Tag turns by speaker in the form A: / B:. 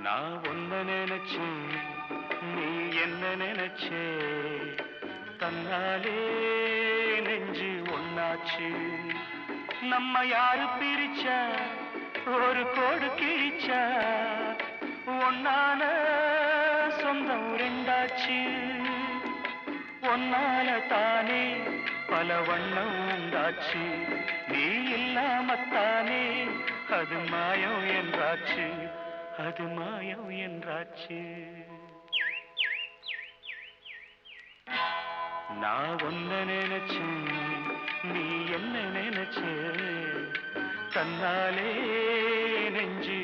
A: நான் ஒன்ன நினைச்சு நீ என்ன நினைச்சே தன்னாலே நெஞ்சு ஒன்னாச்சு நம்ம யாரு பிரிச்சா ஒரு கோடு கிழிச்சா ஒன்னால சொந்தம் ரெண்டாச்சு ஒன்னால தானே பல வண்ணம் உண்டாச்சு நீ இல்லாமத்தானே அது மாயம் என்றாச்சு அது மாயம் என்றாச்சு நான் ஒன்ன நினைச்சேன் நீ என்ன நினைச்சே தன்னாலே நெஞ்சு